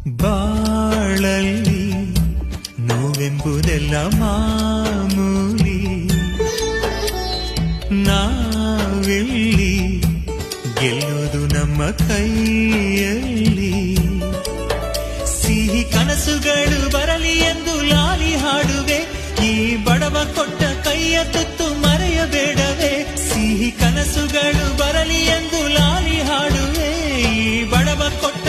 ಬಾಳಲ್ಲಿ ನೋವೆಂಬುದೆಲ್ಲ ಮಾಮೂಲಿ, ನಾವಿಲ್ಲಿ ಗೆಲ್ಲುವುದು ನಮ್ಮ ಕೈಯಲ್ಲಿ. ಸಿಹಿ ಕನಸುಗಳು ಬರಲಿ ಎಂದು ಲಾಲಿ ಹಾಡುವೆ, ಈ ಬಡವ ಕೊಟ್ಟ ಕೈಯ ತುತ್ತು ಮರೆಯಬೇಡವೇ. ಸಿಹಿ ಕನಸುಗಳು ಬರಲಿ ಎಂದು ಲಾಲಿ ಹಾಡುವೆ, ಈ ಬಡವ ಕೊಟ್ಟ